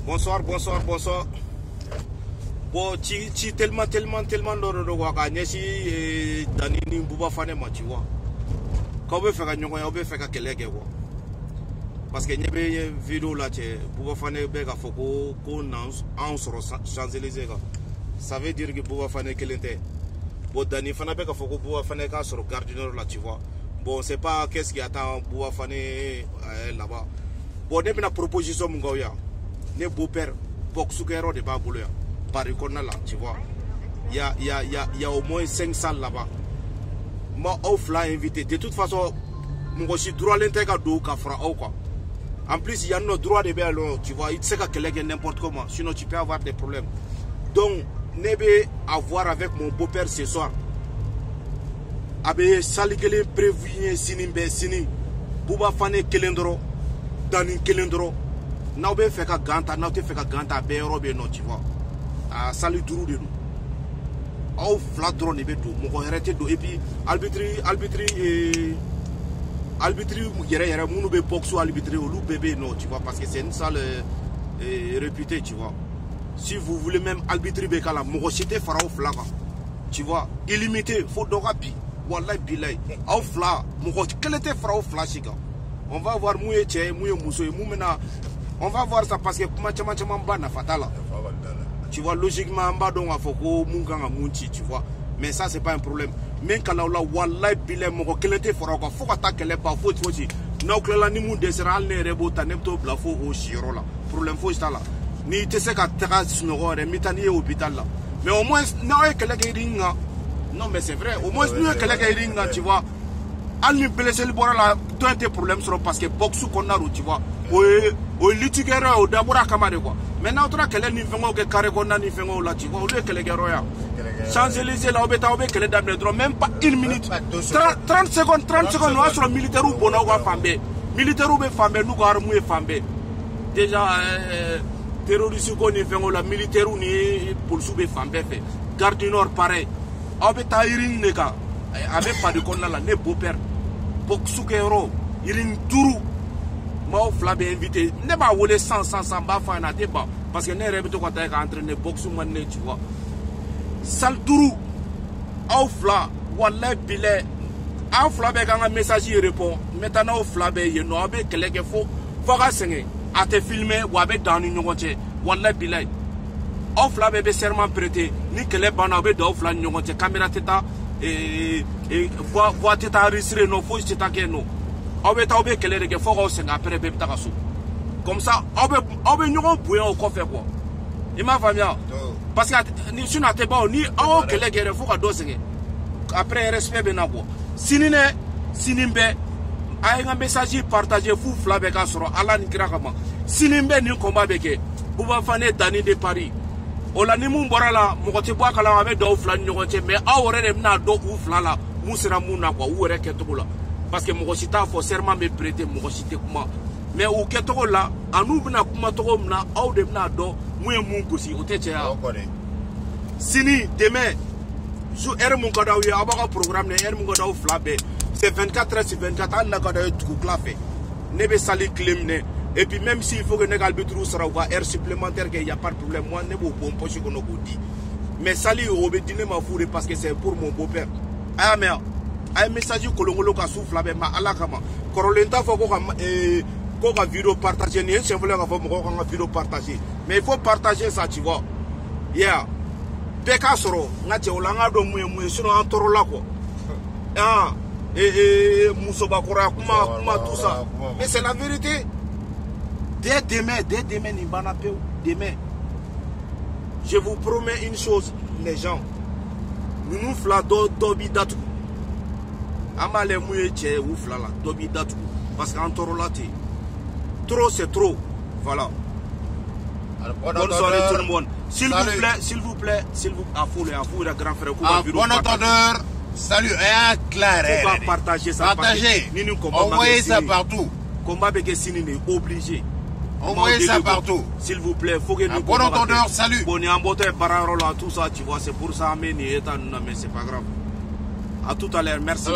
Bonsoir. Bon, tellement de waka nyesi dani ni buba fane ma tu vois. Quand on veut faire un on veut faire quelque chose. Parce que nyebe vidéo là tu buba fane be ga foko ko en sur Champs-Élysées. Ça veut dire que buba fane kelente. Bon dani fana be ga foko buba fane ka sur Gare du Nord là tu vois. Bon, c'est pas qu'est-ce qui attend buba fane là-bas. Bon, ne bina proposition mungoya. Ne beau-père boxukero de babouloya. Paris qu'on a là, tu vois. Il y a au moins 5 salles là-bas. Moi, off là invité. De toute façon, mon aussi droit l'intégrer d'eau qu'à fera quoi. En plus, il y a notre droit de bien, tu vois. Il sait qu'à n'importe comment. Sinon, tu peux avoir des problèmes. Donc, ne vais avoir avec mon beau-père ce soir. Abe saligele prévu sinimbe sinim. Bouba fane kelendro. Dani kelendro. N'a pas fait qu'à ganta, n'a pas fait qu'à ganta, bérobe non, tu vois. Salut Tourou de nous. Au flat drone et tout. Mon arrêté de et puis albitri yere mounou be boxo albitri au loup bébé non tu vois parce que c'est une salle réputée tu vois. Si vous voulez même albitri bekala mon cité farao flaga. Tu vois illimité faut dorapi wallahi bilay au fla mon quel était farao flashiga. On va voir mouye tché mouye mousso et moumena on va voir ça parce que chama bana fatala. Tu vois, logiquement, tu vois. Mais ça, c'est pas un problème. Mais quand on a wallahi bilé mon kelete fora quoi, faut attaquer les pas faut aussi. Non que là ni mon désirable ne rebota nemto blafo au chiro là. Problème faut ça là. Ni te sais qu'à terrasse no re mitani hôpital là. Mais au moins non que les ringa. Non mais c'est vrai, au moins nous que les ringa, tu vois. Al ni blessé le bora là, tout un problème sur parce que boxu qu'on a tu vois. Oui, litigera au d'abord kamade quoi. Maintenant, tu as quel niveau que carré qu'on a niveau là, tu vois, au lieu que les guerriers. Champs-Élysées, là, on que les dames de même pas une minute. 30 secondes, nous avons sur le militaire ou bon, on va famber. Militaire ou famber, nous avons famber. Déjà, terroriste qu'on y fait, la militaire ou ni pour souber famber fait. Gare du Nord, pareil. On peut taïrin, les gars. Avec pas de con là, ne beau-père. Boxukero, irin tourou. Moi, flabé invité. Ne pas voler sans bas faire un débat. Parce que ne répète quand tu es entraîné boxe ou mané, tu vois. Saltourou. Au fla. Wallah bilé. Au flabé quand un message y répond. Maintenant, au flabé, il y a un que les faut. Faut que à te filmer ou avec dans une note. Wallah bilé. Au flabé, be serment prêté. Ni que les banabé d'au fla une note. Caméra teta. Et voix teta enregistré. Non, faut que tu t'inquiètes. Comme ça, on peut nous bouillir au coffre quoi. Il m'a fait bien. Parce que si on a été bon, ni on que les guerres faut doser. Après respect ben quoi. Sinine, sinimbe, a un message partagé fou flabeka sur Alan Krakama. Sinimbe ni combat beke. Bouba fane Dani de Paris. Ola ni mun borala, mokote bois kala avec do flan nyokote mais a aurait na do ou flala, musera muna quoi ou reketula. Parce que mon chita faut serment me prêter mon chité comment mais au ketoko là en nous bna kuma toko mna au de bna do mouye mon gosi au techa sini demain jour er mon kada wi abaka programme ne er mon kada au flabé c'est 24 heures sur 24 ans na kada tout clafé ne be sali climne et puis même s'il faut que négal bitrou sera va air supplémentaire qu'il y a pas de problème moi ne bon poche qu'on a dit mais sali au bedine ma fourré parce que c'est pour mon beau-père ah mais un message kolongolo ka souffle avec ma alakama korolenta faut qu'on vidéo partager ni c'est voulu qu'on vidéo partager mais il faut partager ça tu vois yeah beka soro ngate olanga do muye sino antoro la ko ah muso bakora kuma tout ça mais c'est la vérité dès demain ni bana peu demain je vous promets une chose les gens nous flado dobi datu Amale mouye tché ou flala, dobi datu. Parce qu'en toro là, trop c'est trop. Voilà. Bonne soirée tout le monde. S'il vous plaît, affoulez le grand frère. Bon entendeur, salut, et clair. Faut partager ça. Partagez. Envoyez ça partout. Combat Bekessini est obligé. Envoyez ça partout. S'il vous plaît, faut que nous. Bon entendeur, salut. Bon, tout ça, tu vois, c'est pour ça, mais c'est pas grave. À tout à l'heure, merci.